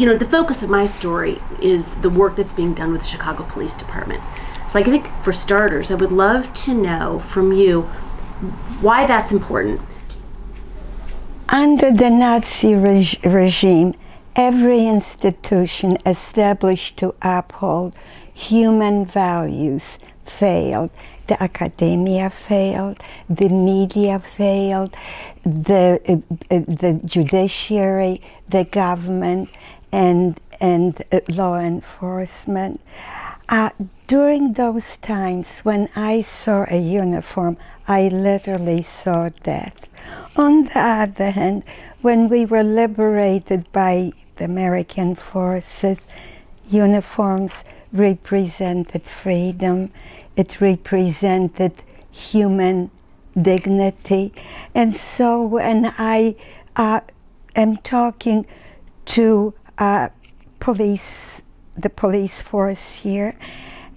the focus of my story is the work that's being done with the Chicago Police Department. So I think for starters, I would love to know from you why that's important. Under the Nazi regime, every institution established to uphold human values failed. The academia failed, the media failed, the judiciary, the government, and law enforcement. During those times when I saw a uniform, I literally saw death. On the other hand, when we were liberated by the American forces, uniforms represented freedom, it represented human dignity. And so when I am talking to the police force here,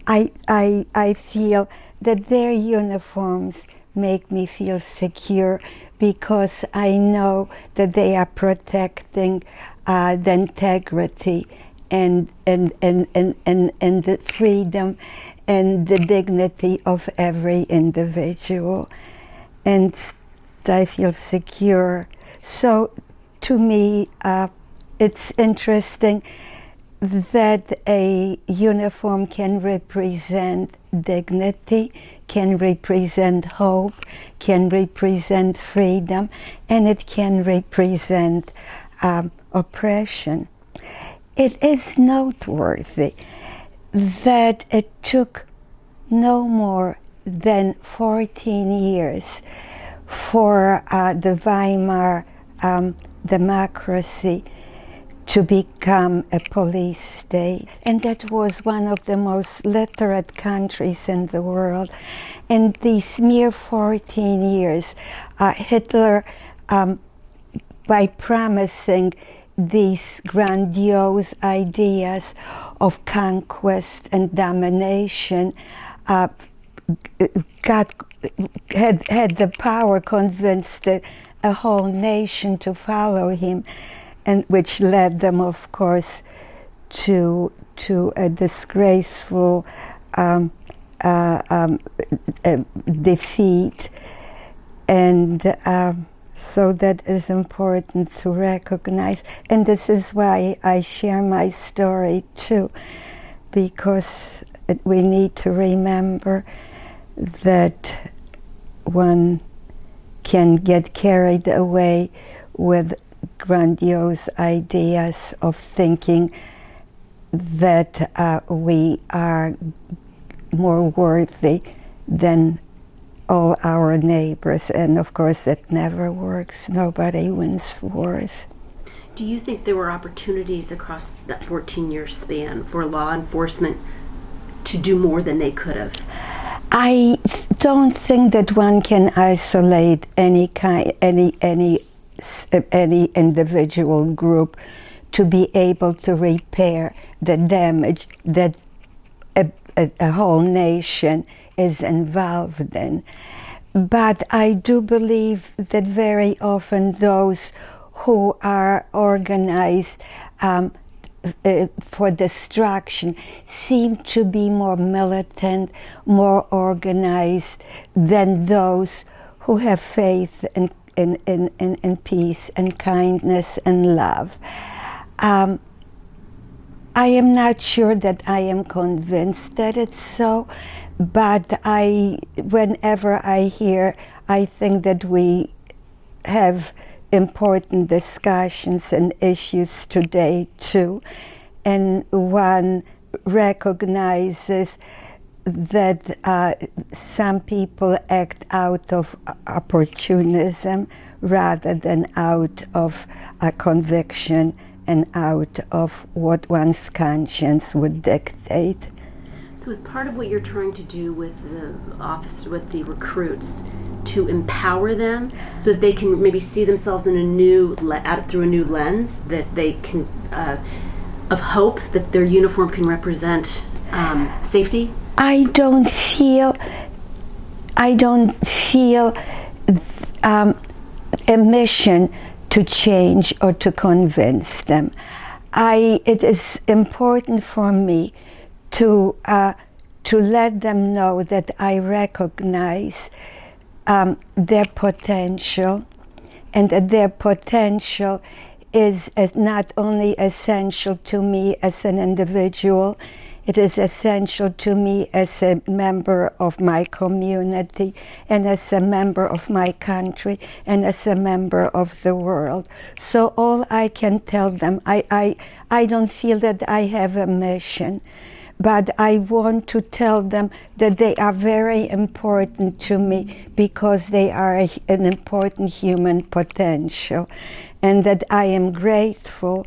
I feel that their uniforms make me feel secure because I know that they are protecting the integrity and the freedom and the dignity of every individual. And I feel secure. So to me, it's interesting that a uniform can represent dignity, can represent hope, can represent freedom, and it can represent oppression. It is noteworthy that it took no more than 14 years for the Weimar democracy to become a police state. And that was one of the most literate countries in the world. In these mere 14 years, Hitler, by promising these grandiose ideas of conquest and domination, had the power, convinced a whole nation to follow him, and which led them, of course, to a disgraceful defeat. And so that is important to recognize. And this is why I share my story too, because we need to remember that one can get carried away with grandiose ideas of thinking that we are more worthy than all our neighbors, and of course that never works. Nobody wins wars. Do you think there were opportunities across that 14-year span for law enforcement to do more than they could have? I don't think that one can isolate any individual group to be able to repair the damage that a whole nation is involved in. But I do believe that very often those who are organized for destruction seem to be more militant, more organized than those who have faith in peace and kindness and love. I am not sure that I am convinced that it's so, but whenever I hear, I think that we have important discussions and issues today too, and one recognizes that some people act out of opportunism rather than out of a conviction and out of what one's conscience would dictate. So as part of what you're trying to do with the office, with the recruits, to empower them so that they can maybe see themselves in through a new lens, that they can, of hope, that their uniform can represent safety? I don't feel a mission to change or to convince them. It is important for me to let them know that I recognize their potential, and that their potential is not only essential to me as an individual, it is essential to me as a member of my community, and as a member of my country, and as a member of the world. So all I can tell them, I don't feel that I have a mission, but I want to tell them that they are very important to me because they are an important human potential, and that I am grateful.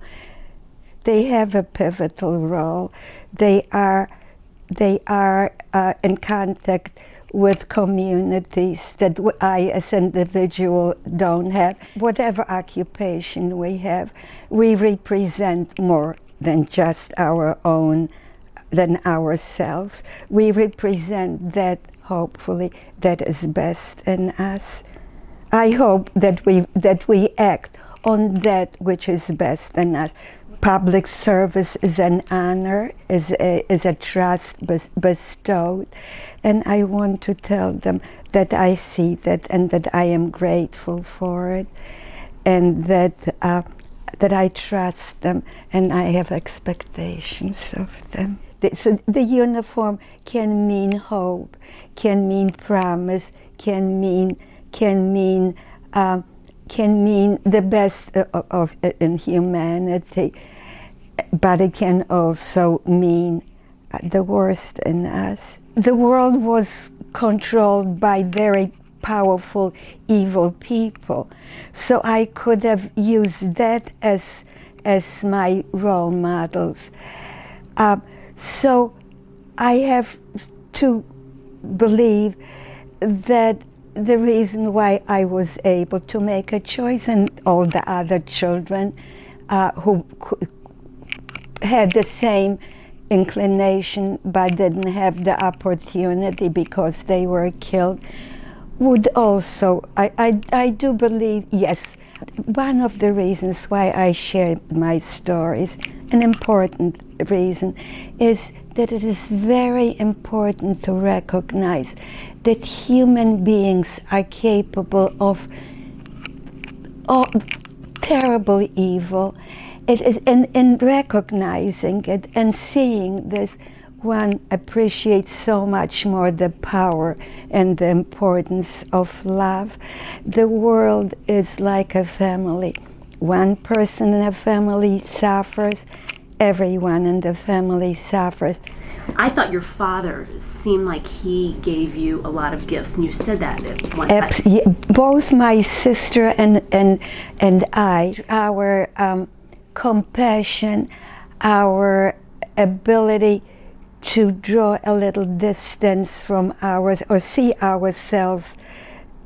They have a pivotal role. They are in contact with communities that I as an individual don't have. Whatever occupation we have, we represent more than just our own, than ourselves. We represent that, hopefully, that is best in us. I hope that we act on that which is best in us. Public service is an honor, is a trust bestowed, and I want to tell them that I see that, and that I am grateful for it, and that I trust them, and I have expectations of them. So the uniform can mean hope, can mean promise, can mean the best in humanity, but it can also mean the worst in us. The world was controlled by very powerful, evil people, so I could have used that as my role models. So I have to believe that the reason why I was able to make a choice, and all the other children who had the same inclination but didn't have the opportunity because they were killed, would also, I do believe, yes, one of the reasons why I share my stories, an important reason, is that it is very important to recognize that human beings are capable of terrible evil. It is in recognizing it and seeing this, one appreciates so much more the power and the importance of love. The world is like a family. One person in a family suffers, everyone in the family suffers. I thought your father seemed like he gave you a lot of gifts, and you said that at one time. Both my sister and I, our compassion, our ability to draw a little distance from ours, or see ourselves.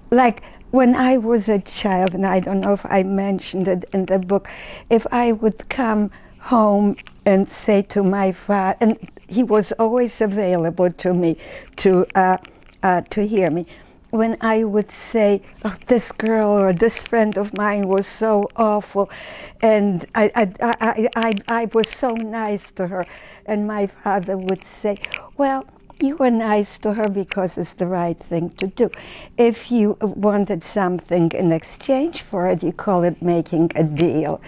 Like when I was a child, and I don't know if I mentioned it in the book, if I would come home and say to my father, and he was always available to me to hear me, when I would say, oh, this girl or this friend of mine was so awful, and I was so nice to her, and my father would say, well, you were nice to her because it's the right thing to do. If you wanted something in exchange for it, you call it making a deal.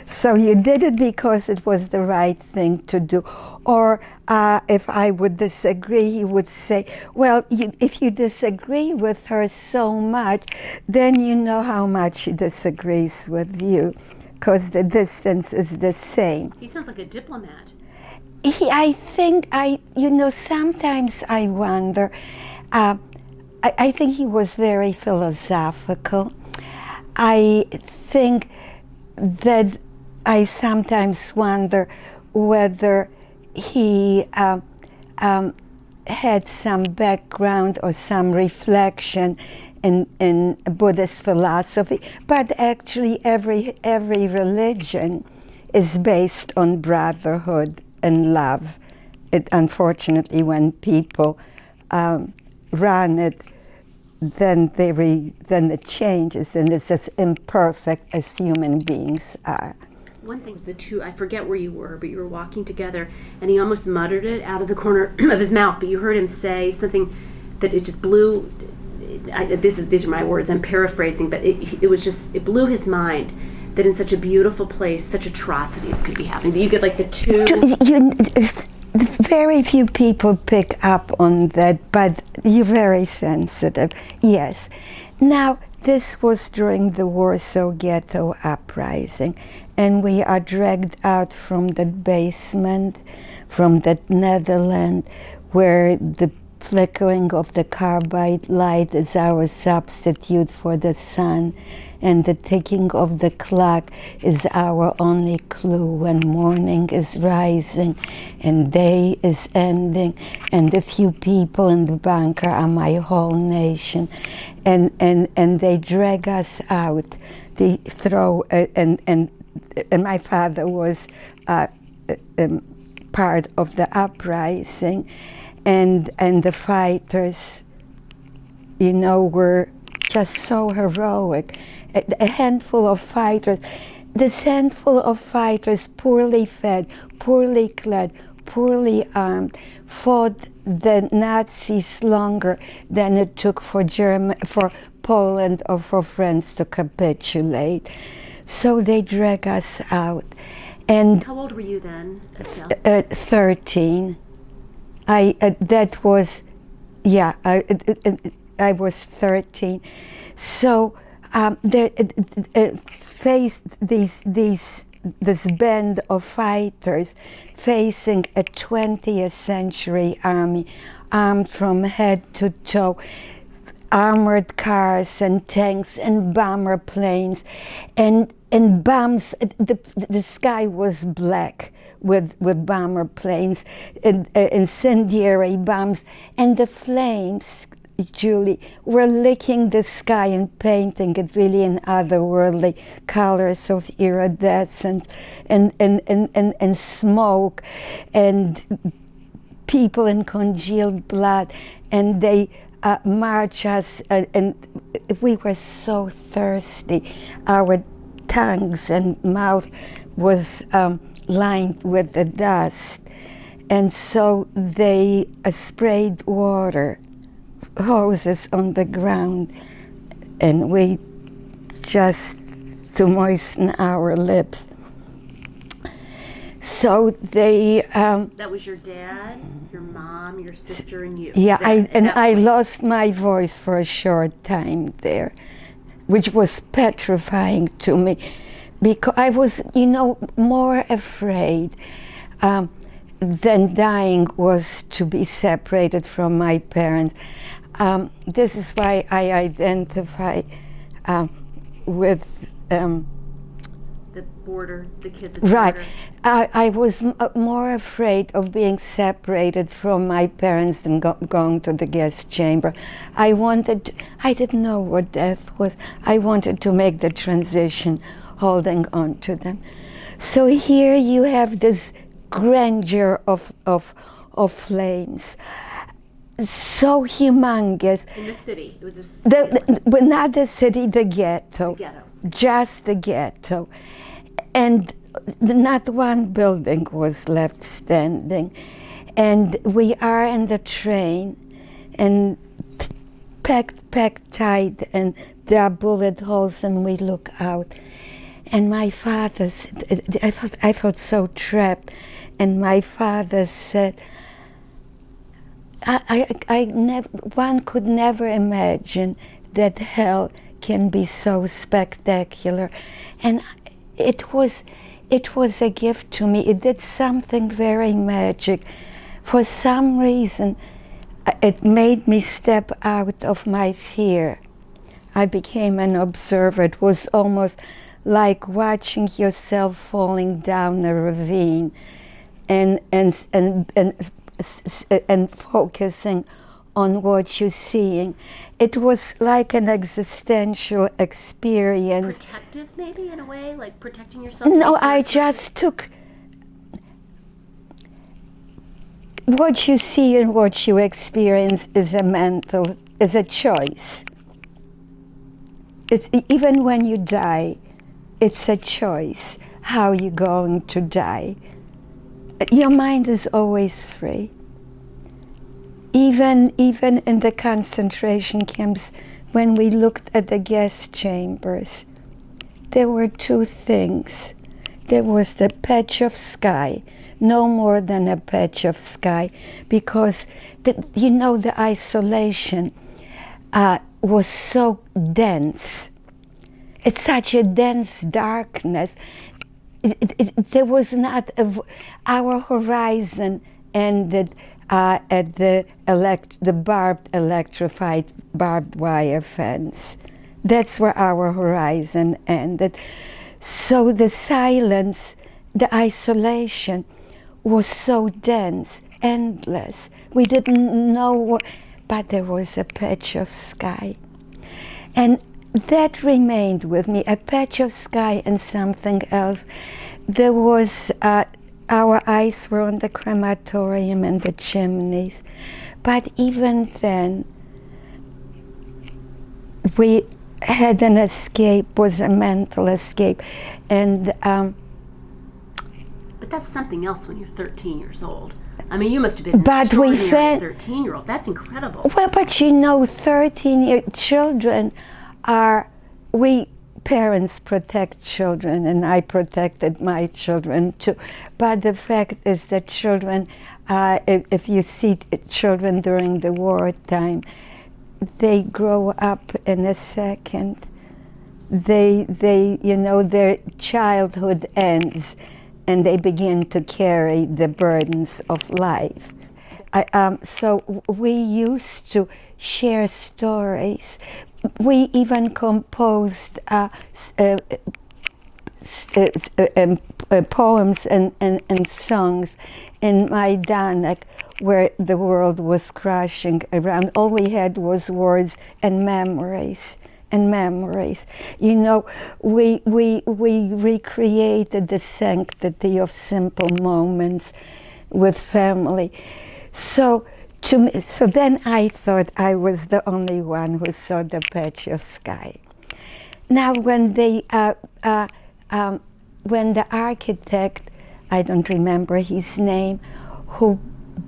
So you did it because it was the right thing to do. Or if I would disagree, he would say, well, if you disagree with her so much, then you know how much she disagrees with you, because the distance is the same. He sounds like a diplomat. I think, sometimes I wonder, I think he was very philosophical. I think that I sometimes wonder whether he had some background or some reflection in Buddhist philosophy, but actually every religion is based on brotherhood and love. Unfortunately, when people run it, then it changes, and it's as imperfect as human beings are. One thing, the two, I forget where you were, but you were walking together, and he almost muttered it out of the corner of his mouth, but you heard him say something that it just blew, these are my words, I'm paraphrasing, but it blew his mind that in such a beautiful place, such atrocities could be happening. That you get like the two... Very few people pick up on that, but you're very sensitive, yes. Now, this was during the Warsaw Ghetto uprising, and we are dragged out from the basement, from that Netherlands, where the flickering of the carbide light is our substitute for the sun, and the ticking of the clock is our only clue when morning is rising and day is ending, and the few people in the bunker are my whole nation, and they drag us out. They throw and my father was part of the uprising, and the fighters, you know, were just so heroic. A handful of fighters, this handful of fighters, poorly fed, poorly clad, poorly armed, fought the Nazis longer than it took for Poland or for France to capitulate. So they drag us out. And how old were you then, Estelle? 13. I was 13. So faced this band of fighters facing a 20th century army, armed from head to toe, armored cars and tanks and bomber planes and bombs. The sky was black with bomber planes and incendiary bombs, and the flames, Julie, were licking the sky and painting it really in otherworldly colors of iridescence and smoke and people in congealed blood, and they march us, and we were so thirsty. Our tongues and mouth was lined with the dust, and so they sprayed water hoses on the ground, and we just to moisten our lips. So they that was your dad, your mom, your sister, and you. Yeah, I lost my voice for a short time there, which was petrifying to me, because I was, more afraid than dying was to be separated from my parents. This is why I identify with the border, the kids at the right. border. I was more afraid of being separated from my parents than going to the gas chamber. I didn't know what death was. I wanted to make the transition, holding on to them. So here you have this grandeur of flames, so humongous. In the city, it was a city. But not the city, the ghetto. The ghetto. Just the ghetto. And not one building was left standing. And we are in the train, and packed tight, and there are bullet holes, and we look out. And my father said, I felt so trapped. And my father said, one could never imagine that hell can be so spectacular. And it was a gift to me. It did something very magic. For some reason, it made me step out of my fear. I became an observer. It was almost like watching yourself falling down a ravine and focusing on what you're seeing. It was like an existential experience. Protective, maybe, in a way, like protecting yourself? No, I just took what you see and what you experience is a choice. It's even when you die, it's a choice. how you're going to die. Your mind is always free. Even in the concentration camps, when we looked at the gas chambers, there were two things. There was the patch of sky, no more than a patch of sky, because the isolation was so dense. It's such a dense darkness. There was not our horizon ended at the electrified barbed wire fence. That's where our horizon ended. So the silence, the isolation was so dense, endless. We didn't know what, but there was a patch of sky. And that remained with me, a patch of sky and something else. There was, our eyes were on the crematorium and the chimneys. But even then, we had an escape, was a mental escape. And but that's something else when you're 13 years old. I mean, you must have been an but we extraordinary 13-year-old. That's incredible. Well, but 13-year children we parents protect children, and I protected my children too. But the fact is that children, if you see children during the wartime, they grow up in a second. Their childhood ends, and they begin to carry the burdens of life. So we used to share stories. We even composed poems and songs in Majdanek, where the world was crashing around. All we had was words and memories. We recreated the sanctity of simple moments with family. So then I thought I was the only one who saw the patch of sky. Now, when the architect, I don't remember his name, who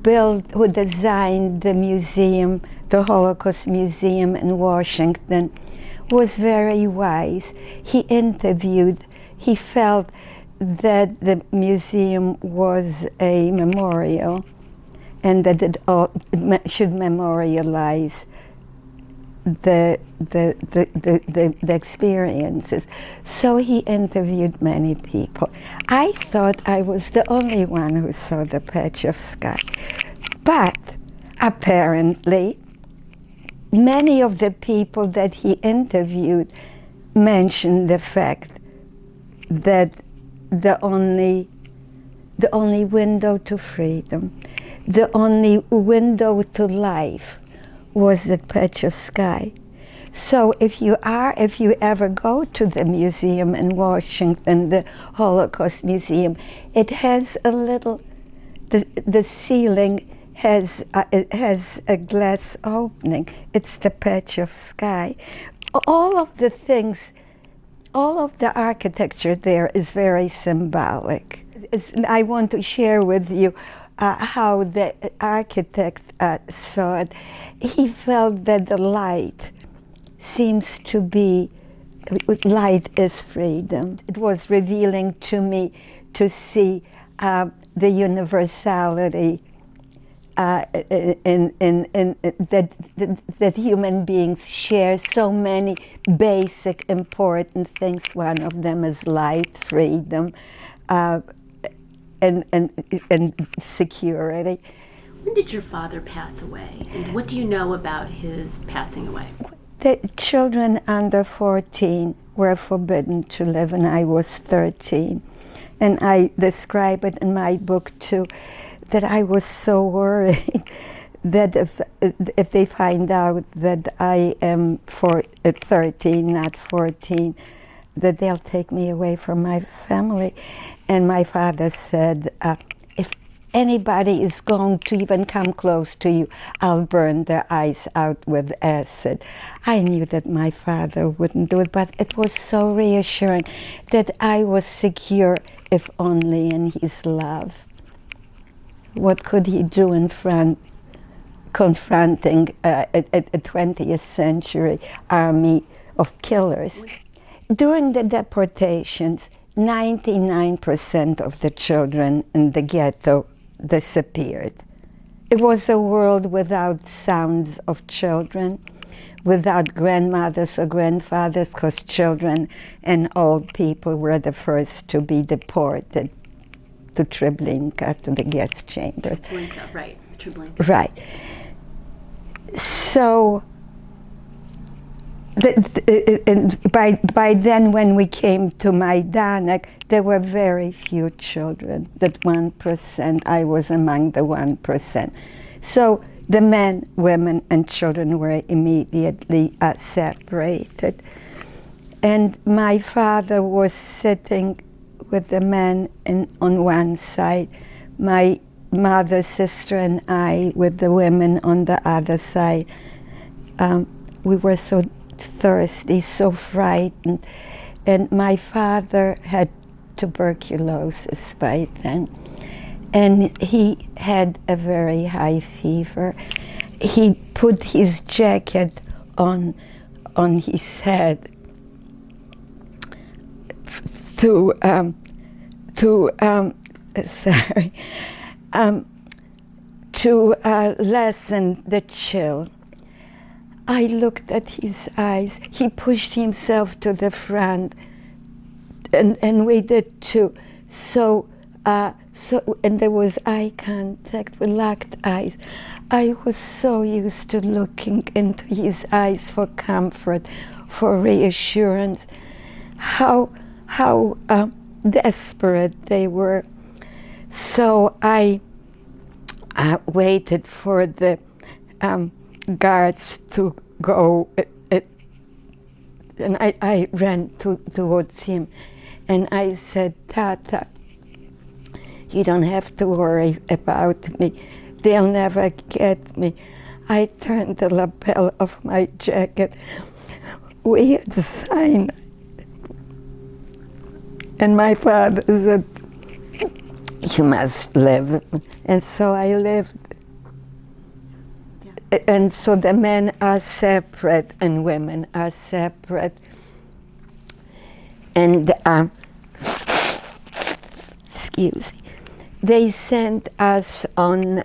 designed the museum, the Holocaust Museum in Washington, was very wise. He felt that the museum was a memorial, and that it should memorialize the experiences. So he interviewed many people. I thought I was the only one who saw the patch of sky. But apparently, many of the people that he interviewed mentioned the fact that the only window to freedom, the only window to life was the patch of sky. So if you ever go to the museum in Washington, the Holocaust Museum, it has the ceiling has a glass opening. It's the patch of sky. All of the architecture there is very symbolic. I want to share with you how the architect saw it. He felt that the light seems to be, light is freedom. It was revealing to me to see the universality that human beings share so many basic important things. One of them is light, freedom, and security. When did your father pass away, and what do you know about his passing away? The children under 14 were forbidden to live, and I was 13. And I describe it in my book too, that I was so worried that if they find out that I am 13, not 14, that they'll take me away from my family. And my father said, anybody is going to even come close to you, I'll burn their eyes out with acid. I knew that my father wouldn't do it, but it was so reassuring that I was secure, if only in his love. What could he do in front, confronting a 20th century army of killers? During the deportations, 99% of the children in the ghetto disappeared. It was a world without sounds of children, without grandmothers or grandfathers, because children and old people were the first to be deported to Treblinka, to the gas chamber. Treblinka, right, Treblinka. Right. So, by then, when we came to Majdanek, there were very few children. That 1%, I was among the 1%. So the men, women, and children were immediately separated. And my father was sitting with the men on one side, my mother, sister, and I with the women on the other side. We were so thirsty, so frightened, and my father had tuberculosis by then, and he had a very high fever. He put his jacket on his head to lessen the chill. I looked at his eyes. He pushed himself to the front, and we did too. So and there was eye contact. We locked eyes. I was so used to looking into his eyes for comfort, for reassurance. How desperate they were. So I waited for the guards to go, and I ran towards him, and I said, "Tata, you don't have to worry about me. They'll never get me." I turned the lapel of my jacket. We had cyanide. And my father said, "You must live." And so I lived. Yeah. And so the men are separate and women are separate. And, excuse me, they sent us on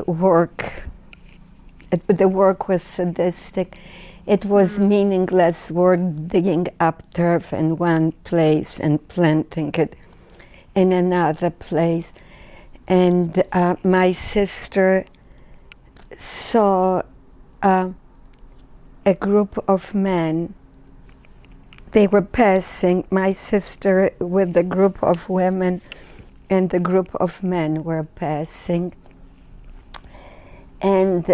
work. The work was sadistic. It was meaningless work, digging up turf in one place and planting it in another place. And my sister saw a group of men. They were passing, my sister with a group of women, and the group of men were passing. And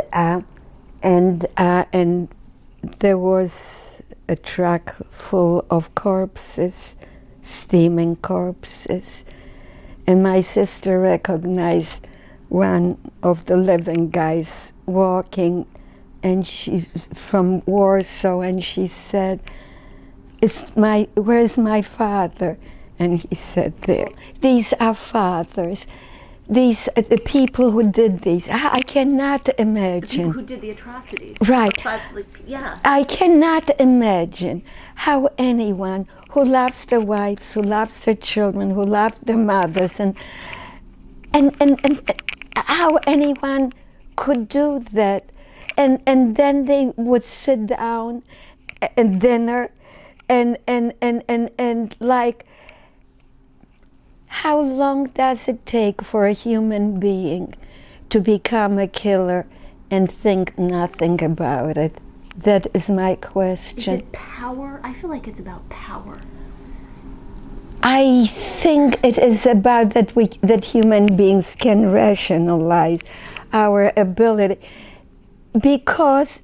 there was a truck full of corpses, steaming corpses. And my sister recognized one of the living guys walking, and she's from Warsaw, and she said, "Where's my father?" And he said, "There." These are fathers. These are the people who did these. I cannot imagine. The people who did the atrocities. Right. Yeah. I cannot imagine how anyone who loves their wives, who loves their children, who loves their mothers, and how anyone could do that. And then they would sit down at dinner and like, how long does it take for a human being to become a killer and think nothing about it? That is my question. Is it power? I feel like it's about power. I think it is about that human beings can rationalize our ability, because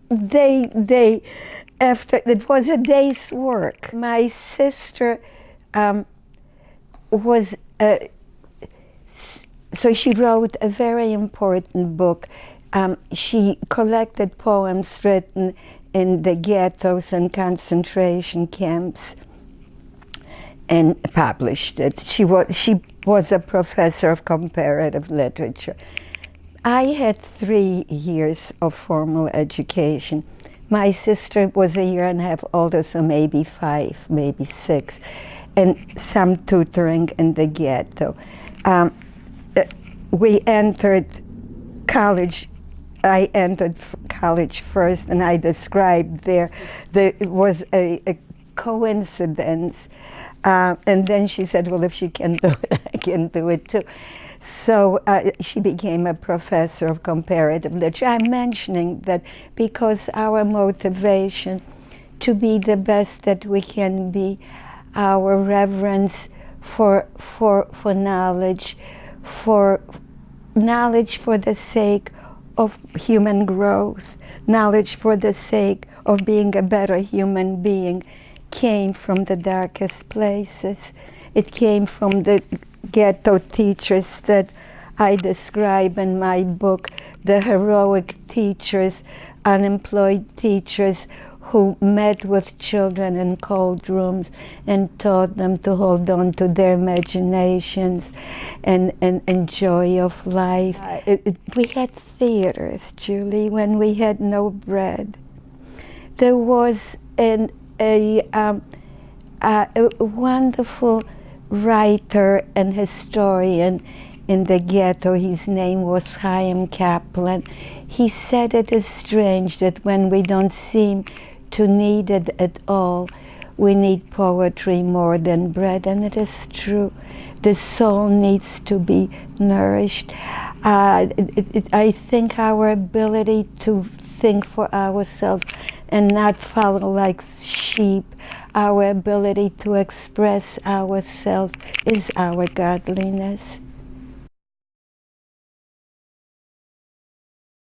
they after it was a day's work. My sister was so she wrote a very important book. She collected poems written in the ghettos and concentration camps and published it. She was a professor of comparative literature. I had 3 years of formal education. My sister was a year and a half older, so maybe 5, maybe 6, and some tutoring in the ghetto. We entered college. I entered college first, and I described there was a coincidence. And then she said, well, if she can do it, I can do it too. So she became a professor of comparative literature. I'm mentioning that because our motivation to be the best that we can be, our reverence for knowledge, for knowledge for the sake of human growth, knowledge for the sake of being a better human being, came from the darkest places. It came from the ghetto teachers that I describe in my book, the heroic teachers, unemployed teachers who met with children in cold rooms and taught them to hold on to their imaginations and joy of life. We had theaters, Julie, when we had no bread. There was a wonderful writer and historian in the ghetto. His name was Chaim Kaplan. He said it is strange that when we don't seem to need it at all, we need poetry more than bread, and it is true. The soul needs to be nourished. I think our ability to think for ourselves and not follow like sheep, our ability to express ourselves is our godliness.